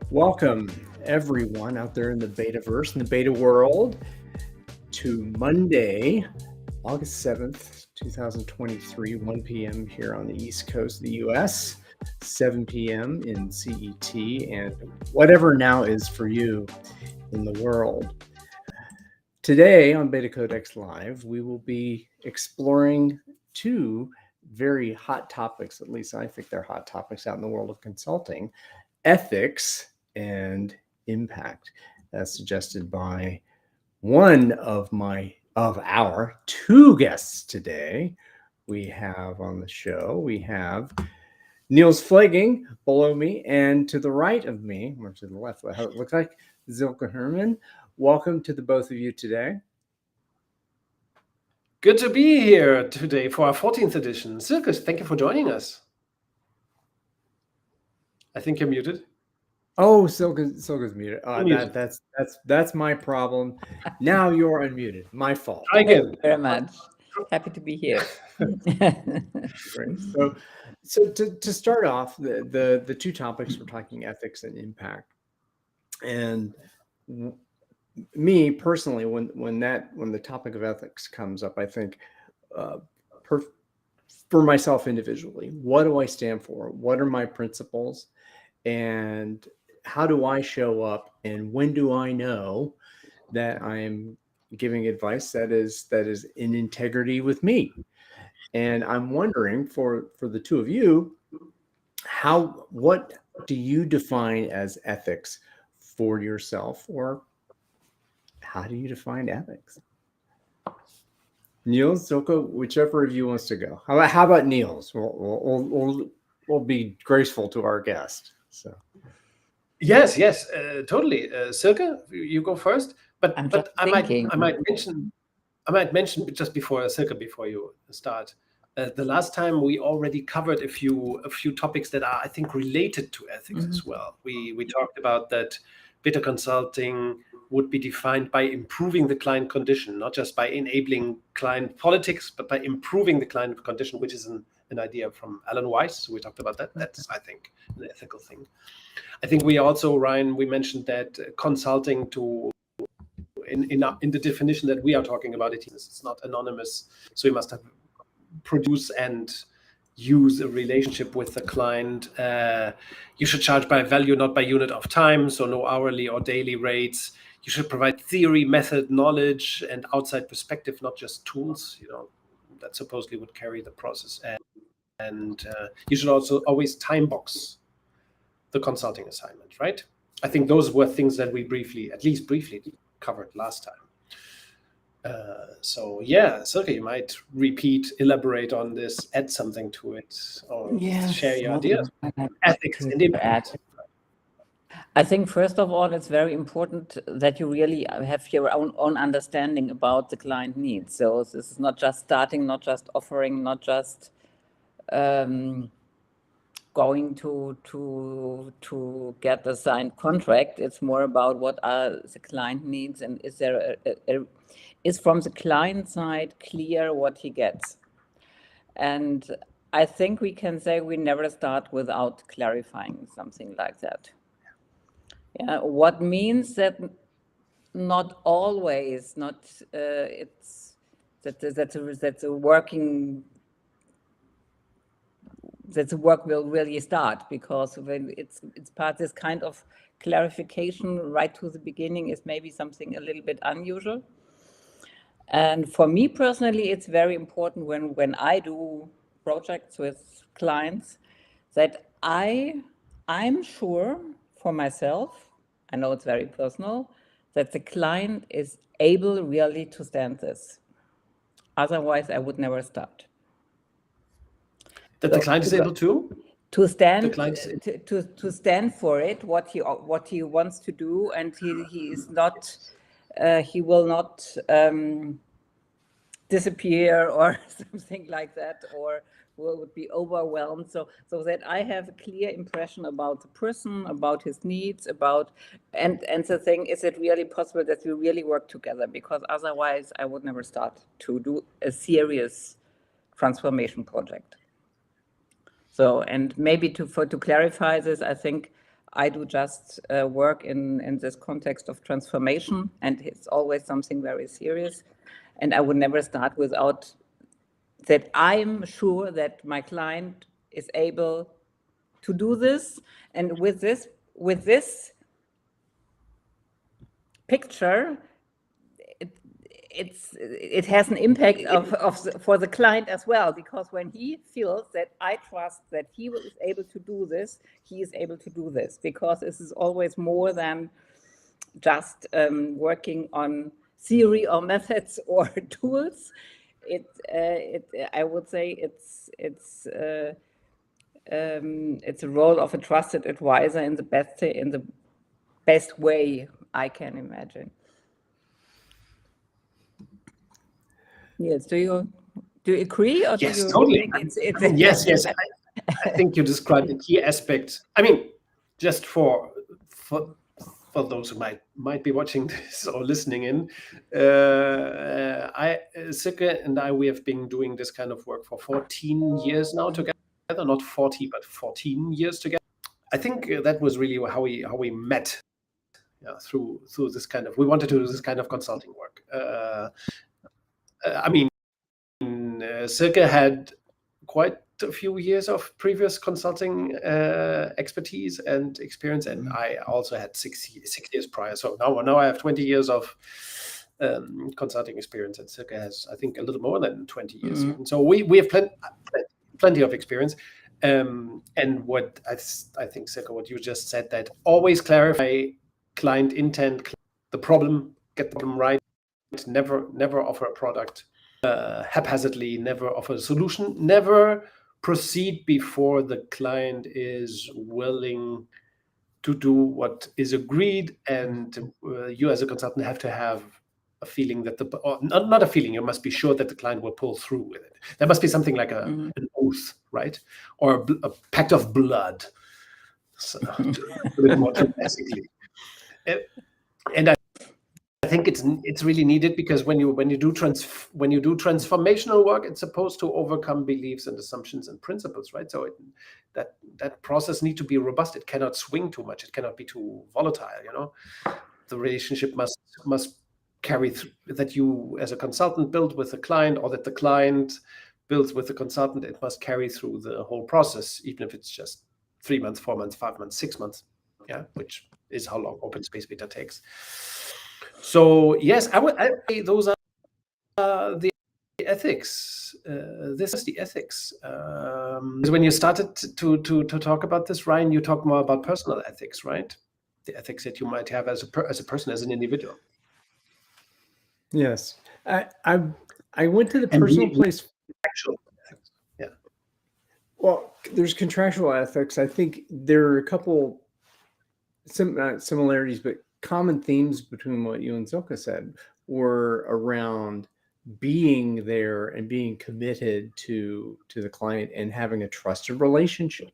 Welcome, everyone out there in the Betaverse, in the beta world, to Monday, August 7th, 2023, 1 p.m. here on the East Coast of the US, 7 p.m. in CET, and whatever now is for you in the world. Today on BetaCodex Live, we will be exploring two very hot topics, at least I think they're hot topics out in the world of consulting: ethics and impact, as suggested by one of our two guests today. We have on the show, we have Niels Pflaeging below me, and to the right of me, or to the left, how it looks like, Silke Herman. Welcome to the both of you today. Good to be here today for our 14th edition. Silke, thank you for joining us. I think you're muted. Oh, Silke's muted. Muted. That's my problem. Now you're unmuted. My fault. Try again. Thank you very much. Happy to be here. Great. So to start off, the two topics, we're talking ethics and impact. And me personally, when the topic of ethics comes up, I think for myself individually, what do I stand for? What are my principles? And how do I show up? And when do I know that I'm giving advice that is in integrity with me? And I'm wondering for the two of you, what do you define as ethics for yourself, or how do you define ethics? Niels, Silke, whichever of you wants to go. How about Niels? We'll be graceful to our guest. So. Yes, totally. Silke, you go first. But I might mention just before Silke, before you start. The last time we already covered a few topics that are, I think, related to ethics as well. We talked about that BetaConsulting would be defined by improving the client condition, not just by enabling client politics, but by improving the client condition, which is an idea from Alan Weiss. So we talked about that. That's, I think, an ethical thing. I think we also, Ryan, we mentioned that consulting in the definition that we are talking about, it's not anonymous. So you must have produce and use a relationship with the client. You should charge by value, not by unit of time. So no hourly or daily rates. You should provide theory, method, knowledge, and outside perspective, not just tools, that supposedly would carry the process. And you should also always time box the consulting assignment, right? I think those were things that we at least briefly covered last time. So yeah, Silke, you might elaborate on this, add something to it, or share your ideas. Ethics and impact. I think first of all, it's very important that you really have your own understanding about the client needs. So this is not just starting, not just offering, not just going to get a signed contract. It's more about what are the client needs, and is there is from the client side clear what he gets. And I think we can say we never start without clarifying something like that. Yeah, what means that not always, it's that's a working. That the work will really start, because when it's part, this kind of clarification right to the beginning is maybe something a little bit unusual. And for me personally, it's very important when I do projects with clients that I'm sure for myself, I know it's very personal, that the client is able really to stand this. Otherwise, I would never start. That the client is able to stand to stand for it, what he wants to do, and he is not he will not disappear or something like that, or would be overwhelmed. So that I have a clear impression about the person, about his needs, and the thing, is it really possible that we really work together? Because otherwise I would never start to do a serious transformation project. So, and maybe to clarify this, I think I do just work in this context of transformation, and it's always something very serious. And I would never start without that I'm sure that my client is able to do this. And with this picture, it has an impact for the client as well, because when he feels that I trust that he is able to do this, he is able to do this, because this is always more than just working on theory or methods or tools. I would say it's a role of a trusted advisor in the best way I can imagine. Niels, do you agree, or yes, do you totally. think yes. I think you described the key aspect. I mean, just for those who might be watching this or listening in, Silke and I, we have been doing this kind of work for 14 years now together. Not 40, but 14 years together. I think that was really how we met. Through this kind of, we wanted to do this kind of consulting work. I mean, Silke had quite a few years of previous consulting expertise and experience, and I also had 6 years prior. So now I have 20 years of consulting experience, and Silke has, I think, a little more than 20 years. And so we have plenty of experience. And what I think, Silke, what you just said, that always clarify client intent, the problem, get the problem right. Never offer a product haphazardly, never offer a solution, never proceed before the client is willing to do what is agreed, and you as a consultant have to have a feeling that not a feeling, you must be sure that the client will pull through with it. There must be something like an oath, right? Or a pact of blood, so, a bit more classically. And I think it's really needed, because when you do transformational work, it's supposed to overcome beliefs and assumptions and principles, right? So that process needs to be robust. It cannot swing too much. It cannot be too volatile. The relationship must carry through, that you as a consultant build with the client, or that the client builds with the consultant. It must carry through the whole process, even if it's just 3 months, 4 months, 5 months, 6 months, which is how long open space beta takes. So yes, I would say those are the ethics. This is the ethics. Because when you started to talk about this, Ryan, you talk more about personal ethics, right? The ethics that you might have as a person, as an individual. Yes, I went to the personal place. Actual, yeah. Well, there's contractual ethics. I think there are a couple similarities, but common themes between what you and Silke said were around being there and being committed to the client and having a trusted relationship.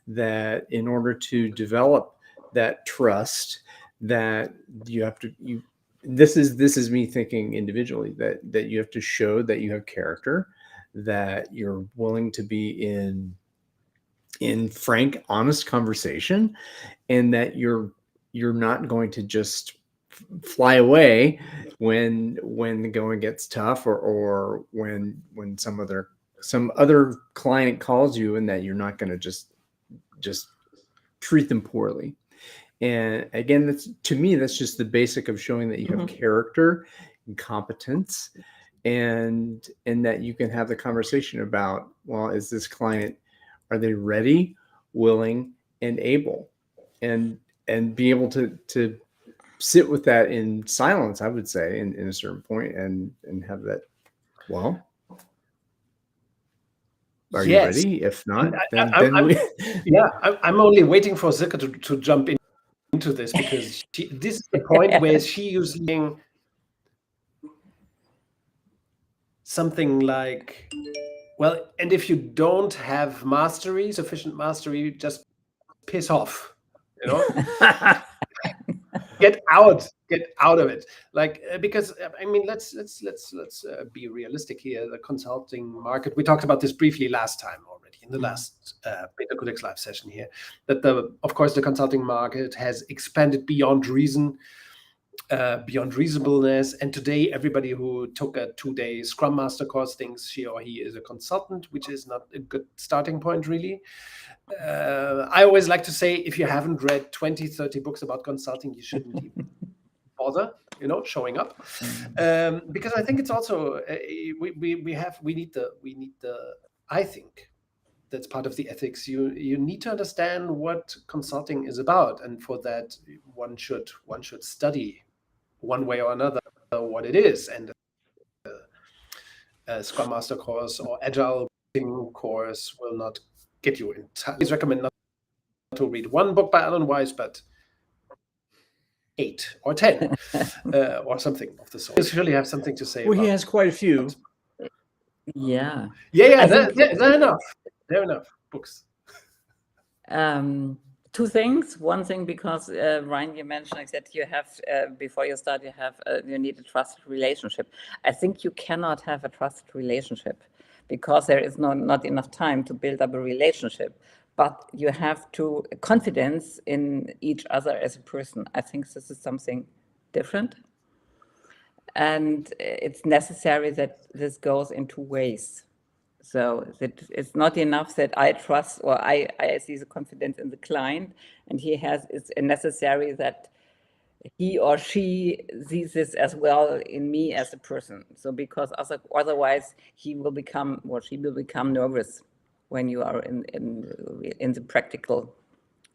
That in order to develop that trust, that you have to this is me thinking individually, that you have to show that you have character, that you're willing to be in frank, honest conversation, and that you're not going to just fly away when the going gets tough, or when some other client calls you, and that you're not going to just treat them poorly. And again, to me, that's just the basic of showing that you have character and competence, and that you can have the conversation about, well, is this client, are they ready, willing, and able, and be able to sit with that in silence, I would say, in a certain point, and have that, well, are you ready? If not, then I'm only waiting for Silke to jump into this, because this is the point where she usually something like, well, and if you don't have sufficient mastery, just piss off, get out of it. Like because I mean, let's be realistic here. The consulting market. We talked about this briefly last time already in the last BetaCodex live session here. That of course the consulting market has expanded beyond reason. Beyond reasonableness, and today everybody who took a 2-day Scrum Master course thinks she or he is a consultant, which is not a good starting point, really. I always like to say, if you haven't read 20-30 books about consulting, you shouldn't even bother, showing up, because I think it's also we need the I think that's part of the ethics. You need to understand what consulting is about, and for that one should study one way or another what it is. And a Scrum Master course or Agile course will not get you in. Please recommend not to read one book by Alan Weiss, but 8 or 10 or something of the sort. He surely have something to say. Well, he has quite a few. Yeah. They're enough. They're enough books. 2 things. One thing, because Ryan, you mentioned that you have before you start, you need a trusted relationship. I think you cannot have a trusted relationship because there is not enough time to build up a relationship. But you have confidence in each other as a person. I think this is something different, and it's necessary that this goes in 2 ways. So that it's not enough that I trust or I see the confidence in the client, and it's necessary that he or she sees this as well in me as a person. So because otherwise he will become or she will become nervous when you are in the practical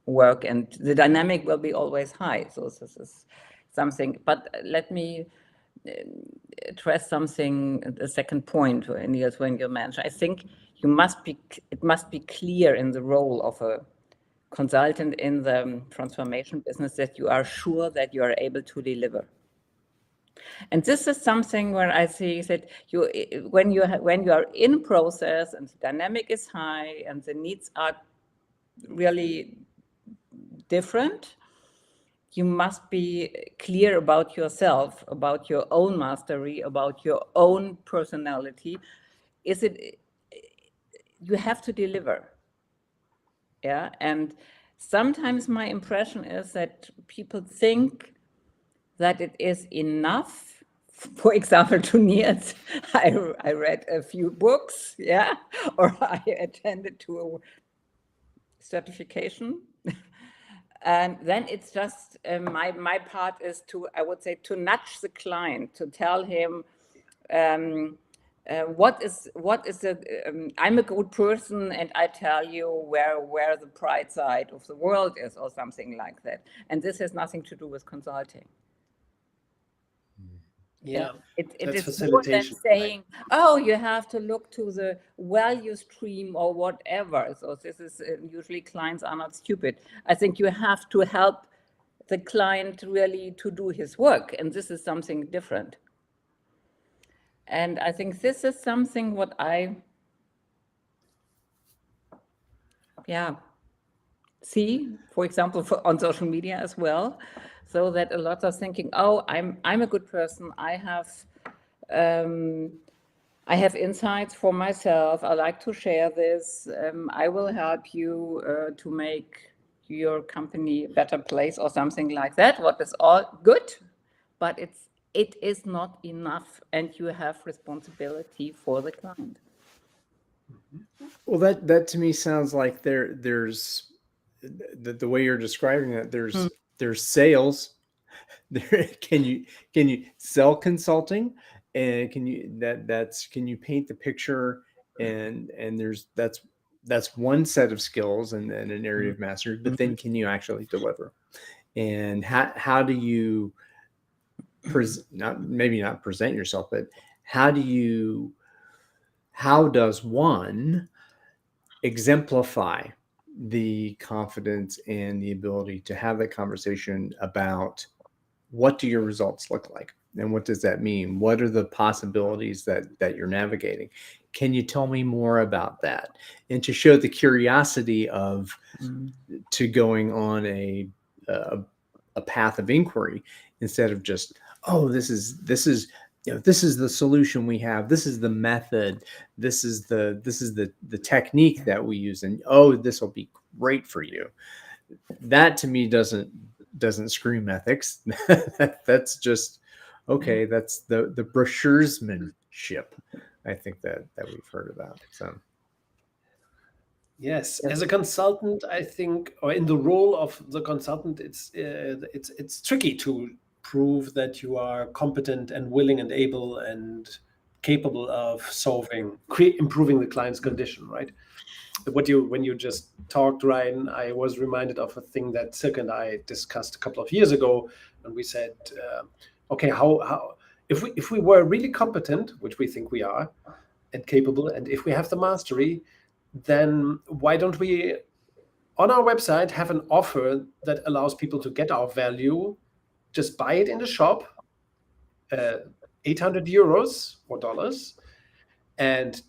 work, and the dynamic will be always high. So this is something. But let me address something, the second point, Niels, when you mentioned, I think it must be clear in the role of a consultant in the transformation business that you are sure that you are able to deliver. And this is something where I see that when you are in process and the dynamic is high and the needs are really different, you must be clear about yourself, about your own mastery, about your own personality. You have to deliver. Yeah. And sometimes my impression is that people think that it is enough. For example, to Niels, I read a few books, yeah, or I attended to a certification. And then it's just my part is I would say, to nudge the client, to tell him what is the I'm a good person, and I tell you where the bright side of the world is, or something like that. And this has nothing to do with consulting. Yeah, it is more than saying, oh, you have to look to the value stream or whatever. So this is usually clients are not stupid. I think you have to help the client really to do his work, and this is something different. And I think this is something what I see, for example, on social media as well. So that a lot are thinking, oh, I'm a good person. I have insights for myself. I like to share this. I will help you to make your company a better place, or something like that. What is all good, but it is not enough, and you have responsibility for the client. Well, that to me sounds like there's the way you're describing it. There's sales. Can you sell consulting, and can you paint the picture, and that's one set of skills and an area of mastery. But then can you actually deliver? And how do you maybe not present yourself, but how does one exemplify the confidence and the ability to have that conversation about what do your results look like, and what does that mean? What are the possibilities that you're navigating? Can you tell me more about that? And to show the curiosity of to going on a a path of inquiry instead of just, oh, this is this is the solution we have, this is the method, this is the technique that we use, and oh, this will be great for you. That to me doesn't scream ethics. That's just okay. That's the brochuresmanship, I think that we've heard about. So yes, as a consultant, I think, or in the role of the consultant, it's tricky to prove that you are competent and willing and able and capable of improving the client's condition, right? When you just talked, Ryan, I was reminded of a thing that Silke and I discussed a couple of years ago, and we said, okay, how if we were really competent, which we think we are, and capable, and if we have the mastery, then why don't we on our website have an offer that allows people to get our value, just buy it in the shop, 800 euros or dollars, and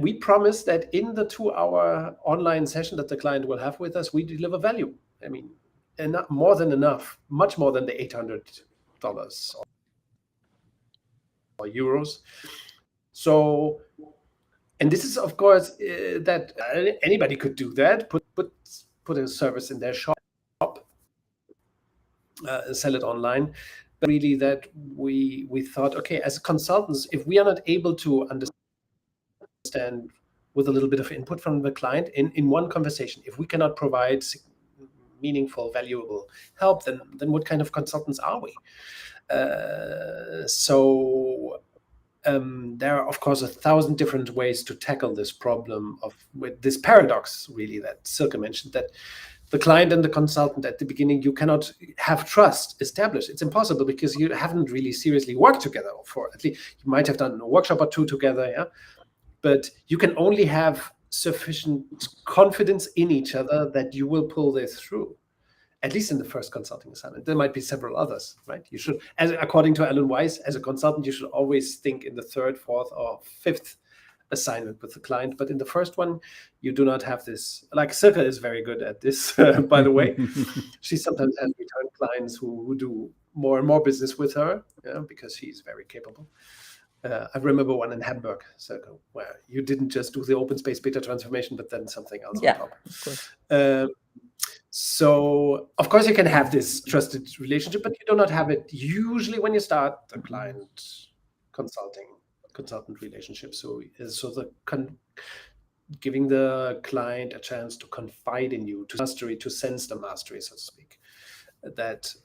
we promise that in the 2-hour online session that the client will have with us, we deliver value. I mean, and not more than enough, much more than the $800 or euros. So, and this is, of course, that anybody could do that, put a service in their shop, sell it online. But really that we thought, okay, as consultants, if we are not able to understand with a little bit of input from the client in one conversation, if we cannot provide meaningful, valuable help, then what kind of consultants are we? So there are, of course, 1,000 different ways to tackle this problem with this paradox, really, that Silke mentioned, that the client and the consultant at the beginning, you cannot have trust established. It's impossible because you haven't really seriously worked together, for at least you might have done a workshop or two together, yeah. But you can only have sufficient confidence in each other that you will pull this through, at least in the first consulting assignment. There might be several others, right? You should, according to Alan Weiss, as a consultant, you should always think in the 3rd, 4th, or 5th assignment with the client. But in the first one, you do not have this. Like Silke is very good at this, by the way. She sometimes has return clients who do more and more business with her, because she's very capable. I remember one in Hamburg, Silke, where you didn't just do the open space beta transformation, but then something else on top. Of course. So, of course, you can have this trusted relationship, but you do not have it usually when you start the client consultant relationship. So giving the client a chance to confide in you, to sense the mastery, so to speak. That's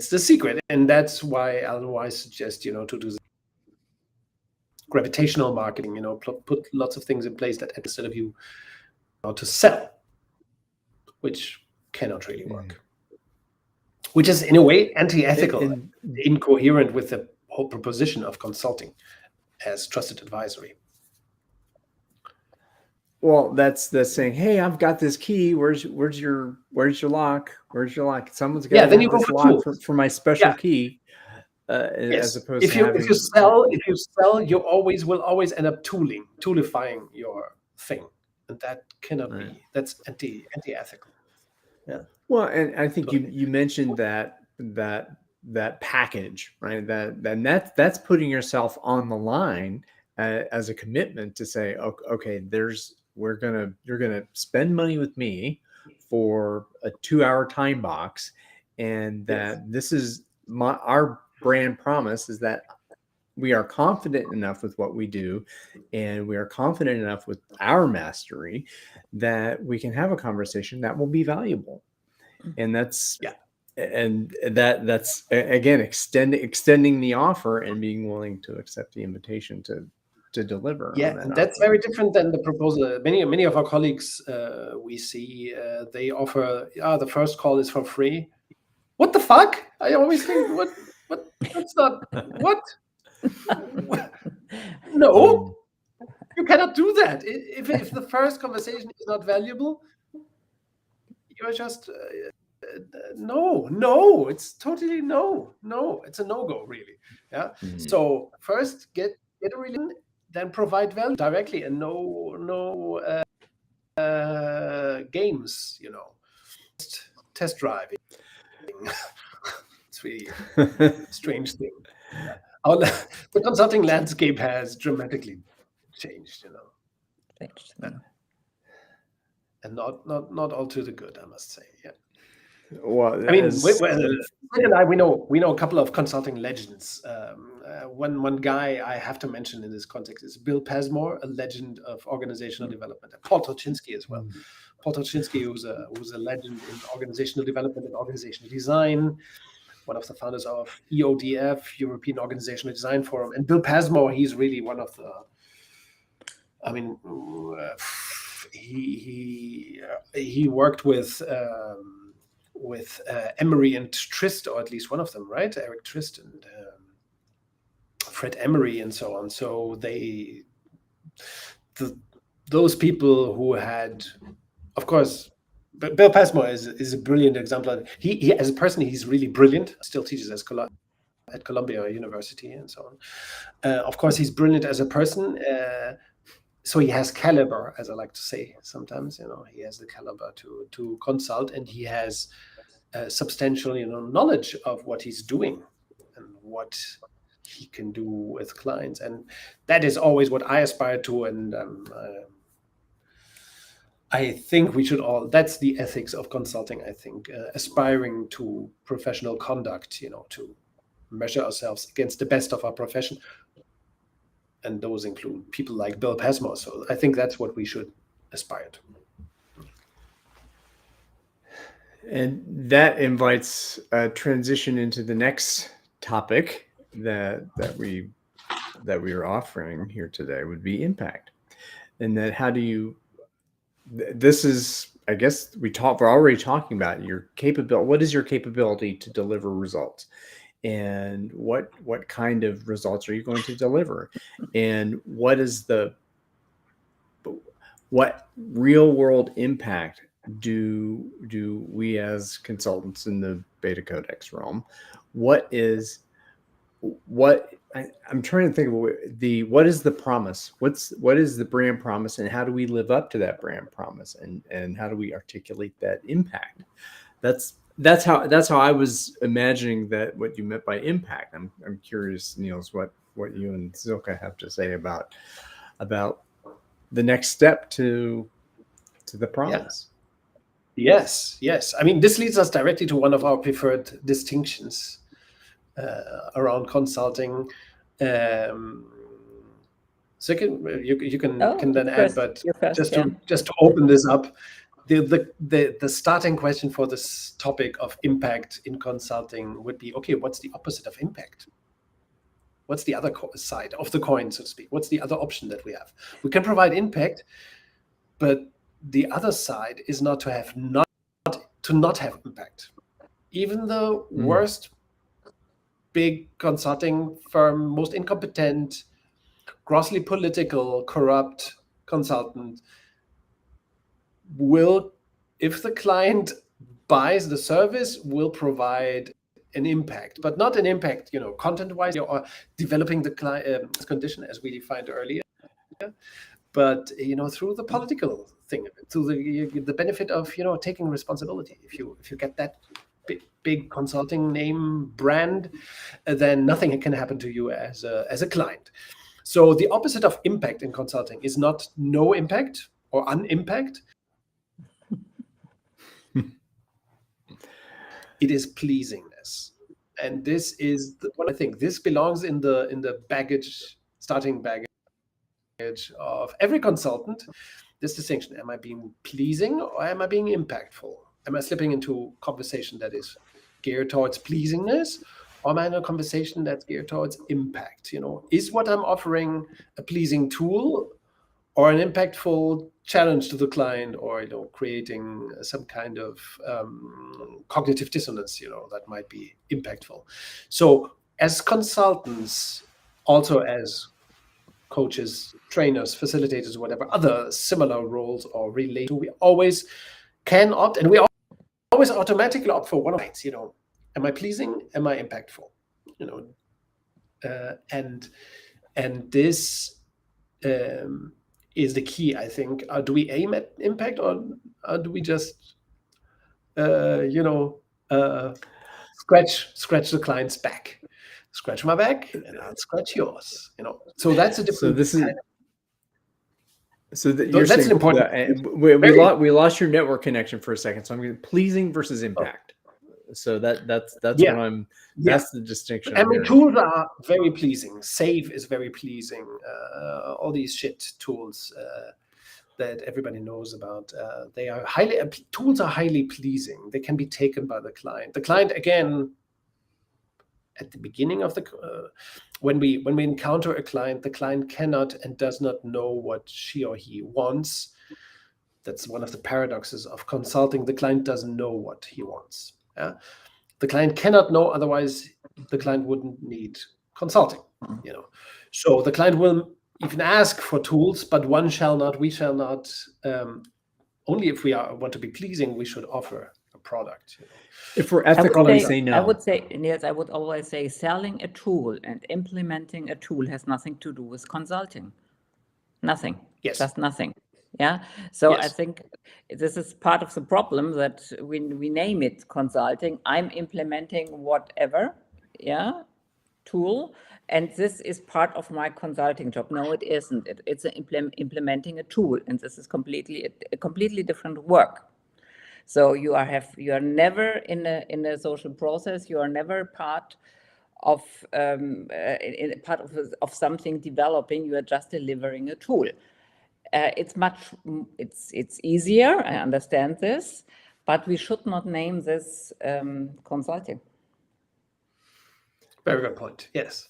the secret, and that's why Alan Weiss suggests, to do this gravitational marketing. Put lots of things in place that instead of you to sell, which cannot really work, which is in a way anti-ethical and incoherent with the whole proposition of consulting as trusted advisory. Well, that's saying, hey, I've got this key. Where's your lock? Where's your lock? Someone's got then you go for lock for my special key. Yes. As opposed if to you sell, you will always end up toolifying your thing, and that cannot be. That's anti-ethical. Yeah. Well, and I think you mentioned that package, right? That's putting yourself on the line as a commitment to say, okay, you're gonna spend money with me for a 2-hour time box, and that this is our brand promise is that we are confident enough with what we do, and we are confident enough with our mastery that we can have a conversation that will be valuable. And that's again extending the offer and being willing to accept the invitation to deliver. And that's very different than the proposal. Many of our colleagues we see they offer the first call is for free. What the fuck? I always think what that's not what. No, you cannot do that. If the first conversation is not valuable, you're just no. It's totally no. It's a no-go, really. Yeah. Mm-hmm. So first get a relation, then provide value directly, and no games. test driving. It's really a strange thing. The consulting landscape has dramatically changed, and not all to the good, I must say. Yeah. Well, I mean, we know a couple of consulting legends. One guy I have to mention in this context is Bill Passmore, a legend of organizational development, and Paul Toczynski as well. Paul Toczynski, who's a legend in organizational development and organizational design, one of the founders of EODF, European Organizational Design Forum, and Bill Passmore. He's really one of the. I mean, he worked with Emery and Trist, or at least one of them, right? Eric Trist and Fred Emery and so on. So those people who had, of course, but Bill Passmore is a brilliant example. He as a person, he's really brilliant. Still teaches at Columbia University and so on. Of course, he's brilliant as a person. So he has caliber, as I like to say sometimes. He has the caliber to consult, and he has substantial, knowledge of what he's doing and what he can do with clients, and that is always what I aspire to. And I think we should all. That's the ethics of consulting. I think aspiring to professional conduct, to measure ourselves against the best of our profession. And those include people like Bill Passmore. So I think that's what we should aspire to. And that invites a transition into the next topic that we are offering here today would be impact. And that how do you? This is, I guess, we're already talking about your capability. What is your capability to deliver results? And what kind of results are you going to deliver? And what real world impact do we as consultants in the BetaCodex realm? I'm trying to think of what is the promise? What is the brand promise, and how do we live up to that brand promise? And how do we articulate that impact? That's how I was imagining that what you meant by impact. I'm curious, Niels, what you and Silke have to say about the next step to the promise. Yes. I mean, this leads us directly to one of our preferred distinctions around consulting. Silke, you can then add, but just to open this up. The starting question for this topic of impact in consulting would be, okay, what's the opposite of impact? What's the other side of the coin, so to speak? What's the other option that we have? We can provide impact, but the other side is not to have not have impact. Even the worst big consulting firm, most incompetent, grossly political, corrupt consultant will, if the client buys the service, will provide an impact, but not an impact, content-wise or developing the client condition as we defined earlier, but through the political thing, through the benefit of taking responsibility. If you get that big consulting name brand, then nothing can happen to you as a client. So the opposite of impact in consulting is not no impact or unimpact. It is pleasingness, and this is what I think. This belongs in the starting baggage of every consultant. This distinction: am I being pleasing or am I being impactful? Am I slipping into conversation that is geared towards pleasingness, or am I in a conversation that's geared towards impact? Is what I'm offering a pleasing tool or an impactful challenge to the client, or creating some kind of cognitive dissonance, that might be impactful. So as consultants, also as coaches, trainers, facilitators, whatever other similar roles or relate to, we always can opt, and we always automatically opt for one of these. Am I pleasing? Am I impactful? And this is the key, I think. Do we aim at impact, or do we just scratch the client's back. Scratch my back, and I'll scratch yours. So that's a different. You're that's saying an important. We lost your network connection for a second. So I'm going pleasing versus impact. So that's what I'm. That's the distinction. I mean, tools are very pleasing. Save is very pleasing. All these shit tools that everybody knows about. Tools are highly pleasing. They can be taken by the client. The client, again, at the beginning of when we encounter a client, the client cannot and does not know what she or he wants. That's one of the paradoxes of consulting. The client doesn't know what he wants. The client cannot know, otherwise the client wouldn't need consulting. So the client will even ask for tools, but we shall not. Only if we want to be pleasing, we should offer a product. If we're ethical, we say no. I would say, Niels, I would always say selling a tool and implementing a tool has nothing to do with consulting. Nothing. Yes. Just nothing. Yeah. So I think this is part of the problem that we name it consulting. I'm implementing whatever, tool, and this is part of my consulting job. No, it isn't. It's implementing a tool, and this is a completely different work. So you are never in a social process. You are never part of of something developing. You are just delivering a tool. It's easier. I understand this, but we should not name this consulting. Very good point. Yes.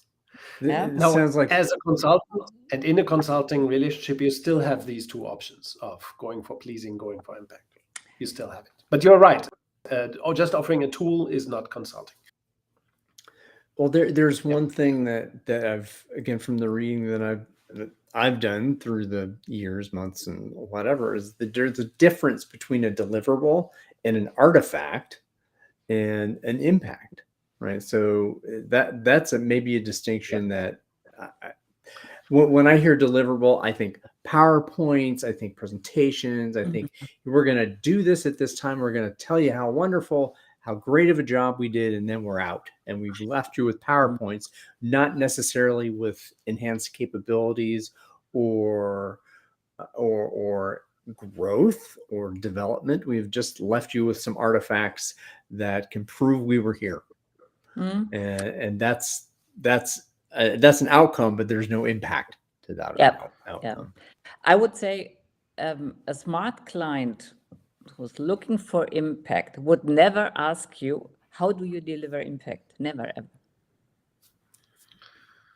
Now, sounds like as a consultant and in a consulting relationship, you still have these two options of going for pleasing, going for impact. You still have it, but you're right. Or just offering a tool is not consulting. Well, there's one thing that I've, again, from the reading that I've done through the years, months, and whatever, is that there's a difference between a deliverable and an artifact and an impact, right? So that's maybe a distinction that when I hear deliverable, I think PowerPoints, I think presentations, I think we're going to do this at this time. We're going to tell you how wonderful, how great of a job we did, and then we're out. And we've left you with PowerPoints, not necessarily with enhanced capabilities or growth or development. We've just left you with some artifacts that can prove we were here. And that's an outcome, but there's no impact to that outcome. Yeah. I would say a smart client who's looking for impact would never ask you, how do you deliver impact? Never, ever.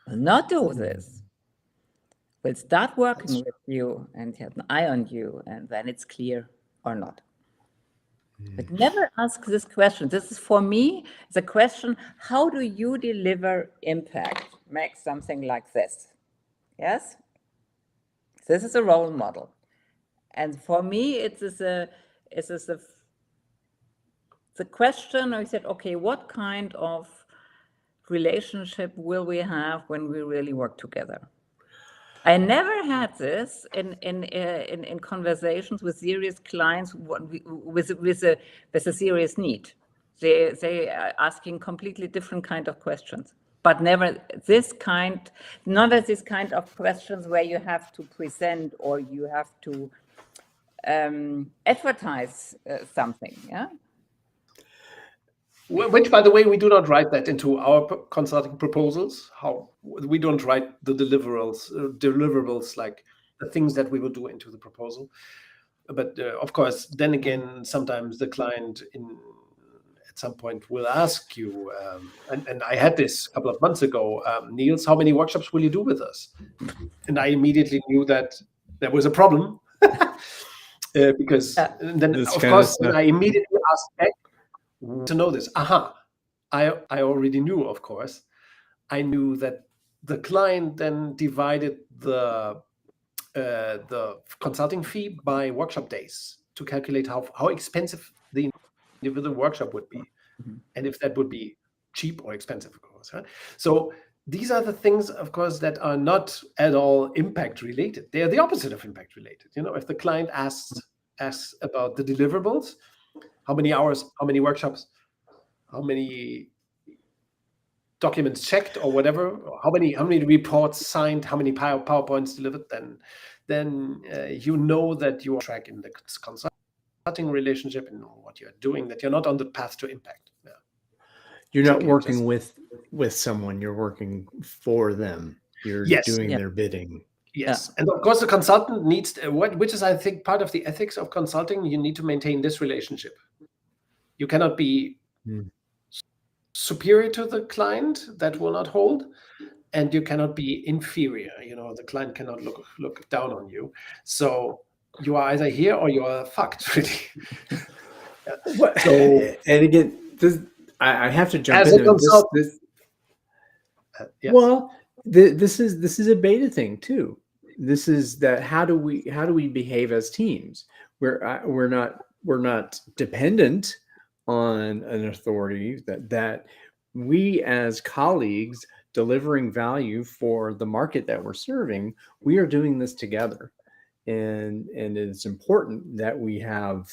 Will not do this. We'll start working with you and have an eye on you, and then it's clear or not. But never ask this question. This is, for me, the question, how do you deliver impact? Make something like this. Yes? This is a role model. And for me, it is the question, I said, okay, what kind of relationship will we have when we really work together? I never had this in conversations with serious clients with a serious need. They are asking completely different kind of questions, but never this kind of questions where you have to present or you have to advertise something. Yeah. Which, by the way, we do not write that into our consulting proposals. How we don't write the deliverables like the things that we will do into the proposal. But of course, then again, sometimes the client at some point will ask you, and I had this a couple of months ago, Niels, how many workshops will you do with us? And I immediately knew that there was a problem because then, of course, I immediately asked back to know this. I already knew, of course. I knew that the client then divided the consulting fee by workshop days to calculate how expensive the individual workshop would be, and if that would be cheap or expensive, of course. Right? So these are the things, of course, that are not at all impact related. They are the opposite of impact related. If the client asks about the deliverables, How many hours, how many workshops, how many documents checked or whatever, or how many reports signed, how many PowerPoints delivered, then you know that you are on track in the consulting relationship and what you're doing, that you're not on the path to impact. Yeah. You're not working with someone, you're working for them. You're doing their bidding. Yes. And of course the consultant needs, which is I think part of the ethics of consulting, you need to maintain this relationship. You cannot be superior to the client, that will not hold, and you cannot be inferior. The client cannot look down on you. So you are either here or you are fucked, really. So, and again, I have to jump in. Well, this is a beta thing too. This is that how do we behave as teams? We're not dependent on an authority, that we as colleagues delivering value for the market that we're serving, we are doing this together. And it's important that we have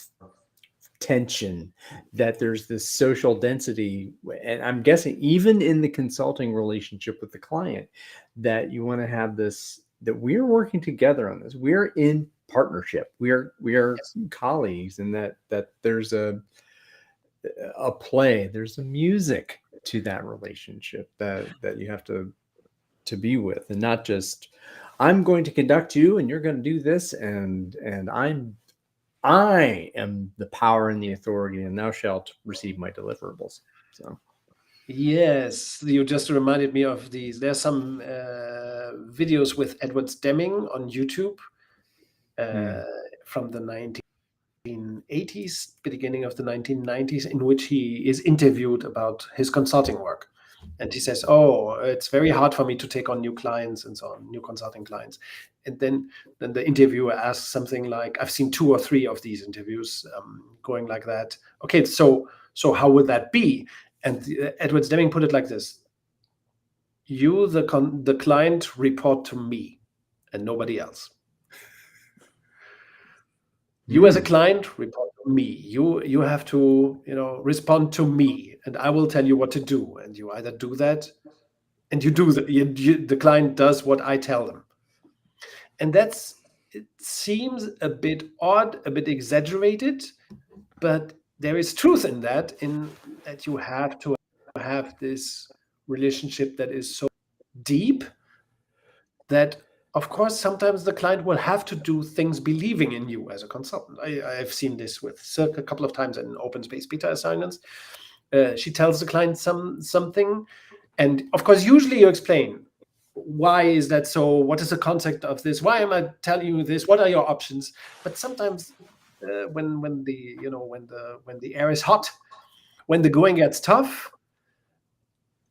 tension, that there's this social density. And I'm guessing even in the consulting relationship with the client, that you want to have this, that we're working together on this. We're in partnership. We are colleagues, and that there's a play, there's a music to that relationship that you have to be with, and not just I'm going to conduct you and you're going to do this, and I am the power and the authority, and thou shalt receive my deliverables. So yes, you just reminded me of these. There's some videos with Edward Deming on YouTube from the 1980s, beginning of the 1990s, in which he is interviewed about his consulting work. And he says, it's very hard for me to take on new clients and so on, new consulting clients. And then the interviewer asks something like, I've seen 2 or 3 of these interviews going like that. Okay, so how would that be? And Edward Deming put it like this: you, the client, report to me and nobody else. You as a client report to me. You have to respond to me, and I will tell you what to do. And you either do that, and you do that. The client does what I tell them, and it seems a bit odd, a bit exaggerated, but there is truth in that. In that you have to have this relationship that is so deep that, of course, sometimes the client will have to do things believing in you as a consultant. I've seen this with Silke a couple of times in open space beta assignments. She tells the client something, and of course, usually you explain, why is that so? What is the concept of this? Why am I telling you this? What are your options? But sometimes, when the air is hot, when the going gets tough,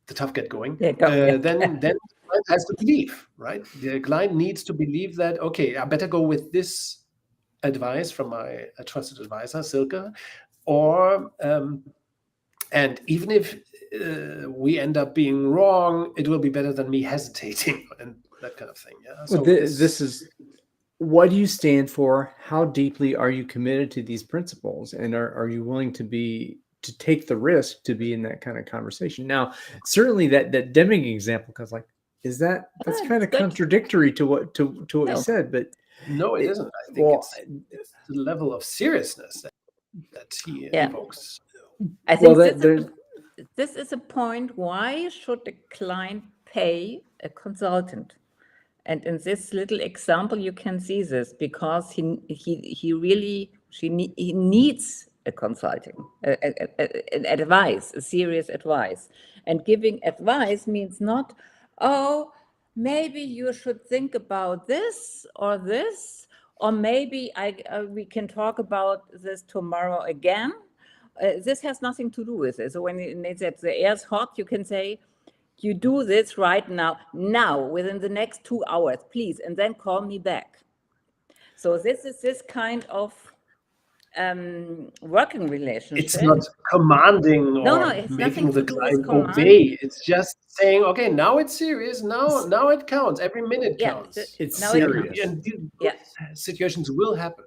the tough get going. Then the client has to believe, right? The client needs to believe that, okay, I better go with this advice from my trusted advisor, Silke, or and even if we end up being wrong, it will be better than me hesitating and that kind of thing. Yeah. So this is, what do you stand for? How deeply are you committed to these principles, and are you willing to take the risk to be in that kind of conversation? Now, certainly that Deming example, because that's kind of contradictory to what he said, but no, it isn't. I think it's the level of seriousness that he invokes. I think this is a point. Why should the client pay a consultant? And in this little example, you can see this, because he needs a consulting, an advice, a serious advice. And giving advice means not, maybe you should think about this, or maybe we can talk about this tomorrow again. This has nothing to do with it. So when they said the air is hot, you can say, you do this right now, within the next 2 hours, please, and then call me back. So this is this kind of working relationship. It's not commanding or making the client obey. It's just saying, okay, now it's serious. Now it counts. Every minute counts. It's serious. And situations will happen.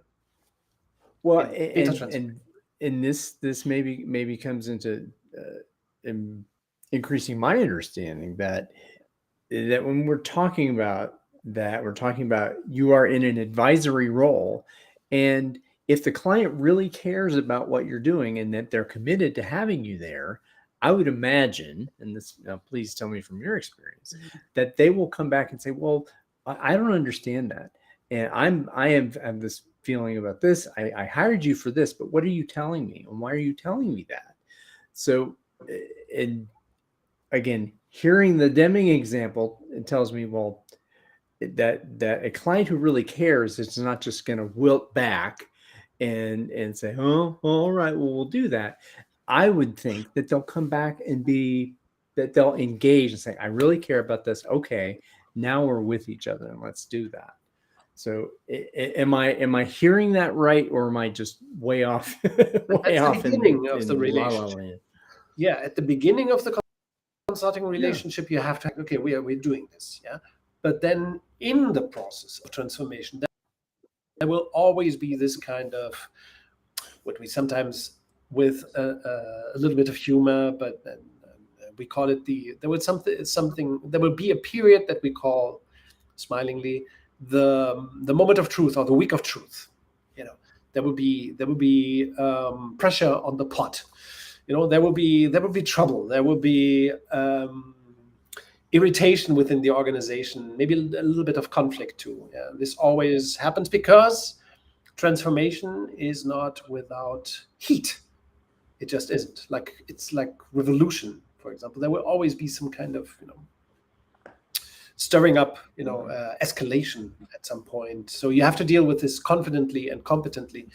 Well, and and this maybe comes into increasing my understanding that when we're talking about you are in an advisory role, and if the client really cares about what you're doing and that they're committed to having you there, I would imagine, and this, please tell me from your experience, that they will come back and say, well, I don't understand that. And I have this feeling about this. I hired you for this, but what are you telling me? And why are you telling me that? So, and again, hearing the Deming example, it tells me, well, that a client who really cares is not just going to wilt back and say, oh, all right, well, we'll do that. I would think that they'll come back and that they'll engage and say, I really care about this. Okay, now we're with each other and let's do that. So am I hearing that right, or am I just way off? Way off the beginning of the relationship. Yeah, at the beginning of the consulting relationship, you have to, okay, we're doing this, yeah. But then in the process of transformation, there will always be this kind of what we sometimes, with a little bit of humor, but we call it there will be a period that we call smilingly the moment of truth, or the week of truth. There will be pressure on the pot. There will be trouble. There will be irritation within the organization, maybe a little bit of conflict too. Yeah, this always happens because transformation is not without heat. It just isn't. It's like revolution, for example. There will always be some kind of stirring up, escalation at some point. So you have to deal with this confidently and competently,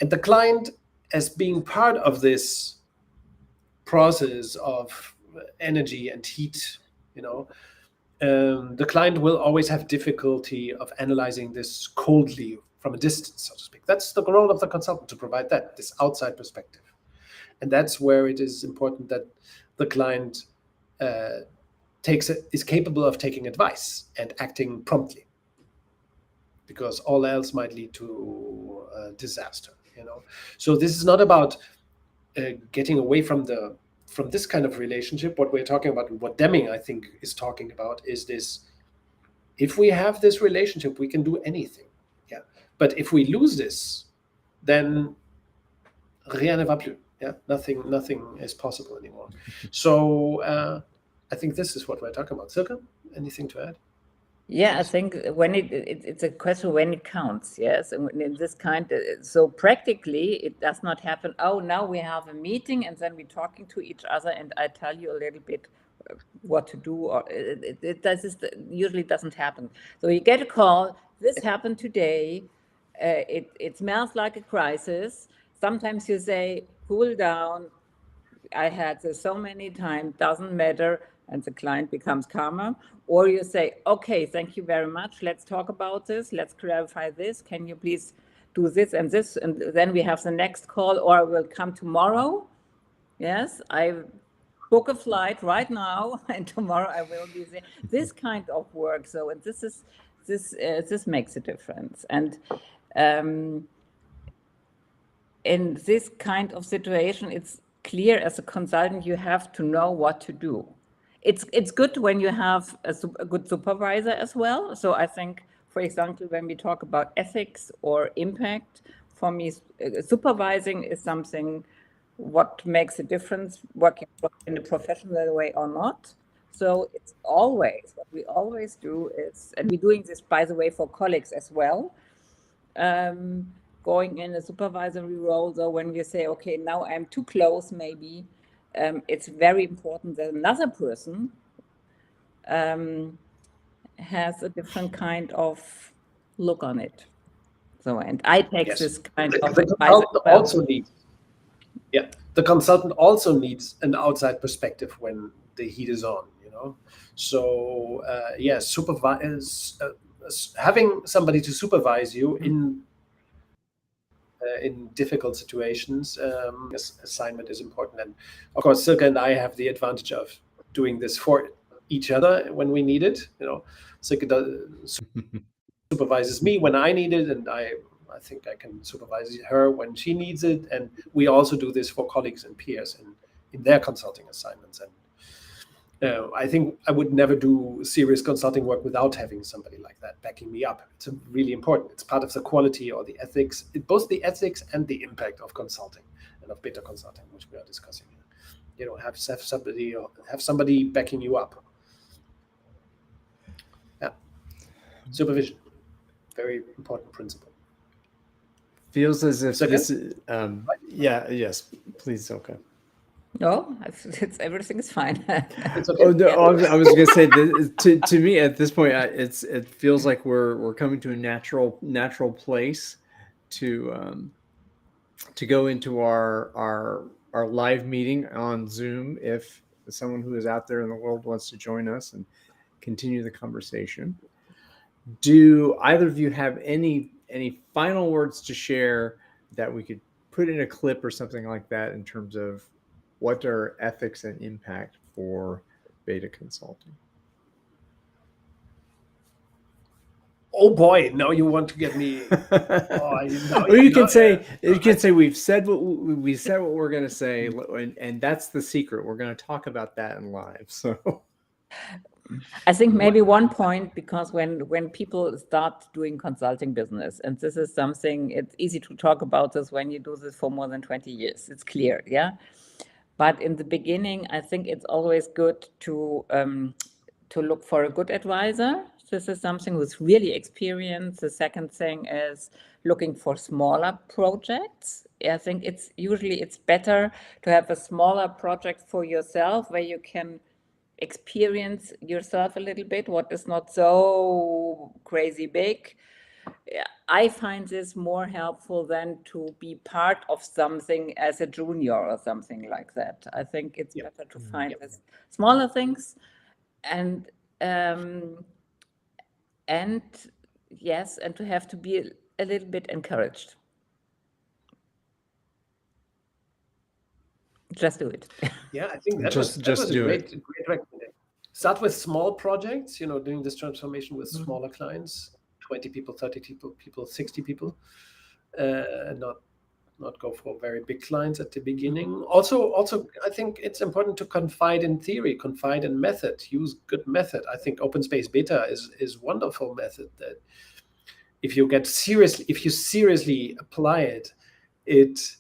and the client, as being part of this process of energy and heat, the client will always have difficulty of analyzing this coldly from a distance, so to speak. That's the role of the consultant, to provide this outside perspective. And that's where it is important that the client is capable of taking advice and acting promptly, because all else might lead to disaster. So this is not about getting away from this kind of relationship. What we're talking about, what Deming, I think, is talking about, is this: if we have this relationship, we can do anything. Yeah. But if we lose this, then rien ne va plus. Yeah. Nothing is possible anymore. So I think this is what we're talking about. Silke, anything to add? Yeah, I think when it's a question when it counts. Yes, and in this kind, so practically it does not happen. Oh, now we have a meeting and then we're talking to each other, and I tell you a little bit what to do. Or it usually doesn't happen. So you get a call. This happened today. It smells like a crisis. Sometimes you say, cool down. I had this so many times. Doesn't matter. And the client becomes calmer. Or you say, okay, thank you very much. Let's talk about this. Let's clarify this. Can you please do this and this? And then we have the next call, or I will come tomorrow. Yes, I book a flight right now, and tomorrow I will be there. This kind of work. So, and this makes a difference. And in this kind of situation, it's clear as a consultant, you have to know what to do. It's good when you have a good supervisor as well. So I think, for example, when we talk about ethics or impact, for me, supervising is something what makes a difference, working in a professional way or not. So it's always, what we always do is, and we're doing this, by the way, for colleagues as well, going in a supervisory role. So when we say, okay, now I'm too close, maybe, it's very important that another person has a different kind of look on it. So, and I take this kind of advice. The consultant also needs an outside perspective when the heat is on. So having somebody to supervise you in difficult situations, assignment is important. And of course, Silke and I have the advantage of doing this for each other when we need it. Silke supervises me when I need it, and I I think I can supervise her when she needs it. And we also do this for colleagues and peers in their consulting assignments. And I think I would never do serious consulting work without having somebody like that backing me up. It's really important. It's part of the quality or the ethics, both the ethics and the impact of consulting and of beta consulting, which we are discussing here. You know, have somebody backing you up. Yeah, supervision, very important principle. Feels as if this. Yes, please, okay. No, everything is fine. It's okay. I was going to say that to me at this point, it feels like we're coming to a natural place to go into our live meeting on Zoom if someone who is out there in the world wants to join us and continue the conversation. Do either of you have any final words to share that we could put in a clip or something like that in terms of what are ethics and impact for beta consulting? Oh boy! Now you want to get me. You can say we've said what we're going to say, and that's the secret. We're going to talk about that in live. So, I think maybe one point, because when people start doing consulting business, and this is something, it's easy to talk about this when you do this for more than 20 years. It's clear, yeah. But in the beginning, I think it's always good to look for a good advisor. This is something with really experience. The second thing is looking for smaller projects. I think it's better to have a smaller project for yourself where you can experience yourself a little bit, what is not so crazy big. I find this more helpful than to be part of something as a junior or something like that. I think it's better to find smaller things and to have to be a little bit encouraged. Just do it. Yeah, I think that was a great recommendation. Start with small projects, doing this transformation with smaller clients, 20 people, 30 people, 60 people, and not go for very big clients at the beginning. Also, I think it's important to confide in theory, confide in method, use good method. I think open space beta is wonderful method that if you seriously apply it, it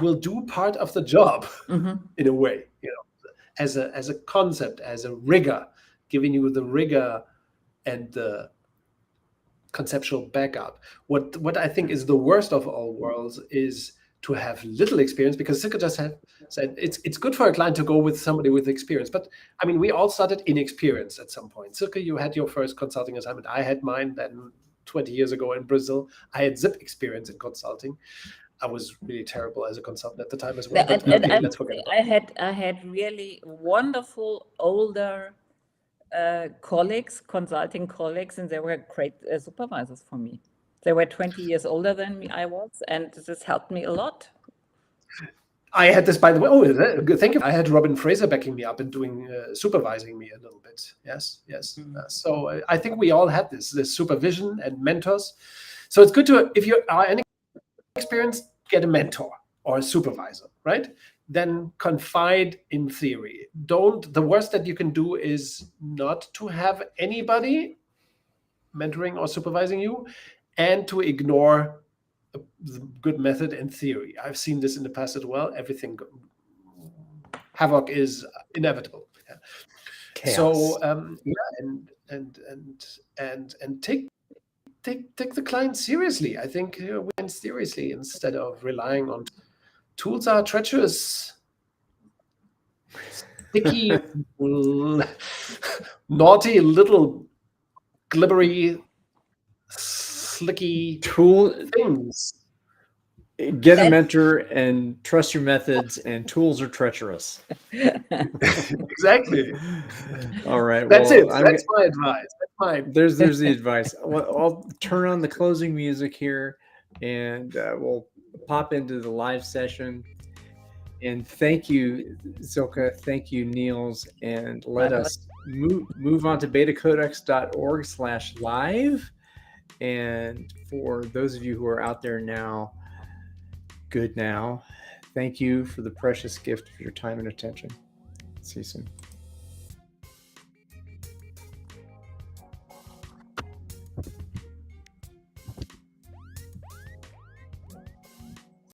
will do part of the job in a way, as a concept, as a rigor, giving you the rigor and the conceptual backup. What I think is the worst of all worlds is to have little experience, because Silke just said it's good for a client to go with somebody with experience. But I mean, we all started inexperienced at some point. Silke, you had your first consulting assignment. I had mine then 20 years ago in Brazil. I had zip experience in consulting. I was really terrible as a consultant at the time as well. But let's forget about it. I had really wonderful older consulting colleagues, and they were great supervisors for me. They were 20 years older than me, I was, and this helped me a lot. I had this, by the way. Oh, thank you. I had Robin Fraser backing me up and doing supervising me a little bit. Yes. So I think we all had this supervision and mentors. So it's good to, if you are inexperienced, get a mentor or a supervisor, right? Then confide in theory. The worst that you can do is not to have anybody mentoring or supervising you, and to ignore the good method and theory. I've seen this in the past as well. Havoc is inevitable. Yeah. So and take the client seriously. I think win seriously instead of relying on tools. Are treacherous, sticky, naughty, little glibbery, slicky things. Get a mentor and trust your methods, and tools are treacherous. Exactly. All right. That's it. That's my advice. There's the advice. I'll turn on the closing music here, and we'll pop into the live session. And thank you, Silke. Thank you, Niels. And let us move on to betacodex.org/live. And for those of you who are out there now, good now, thank you for the precious gift of your time and attention. See you soon.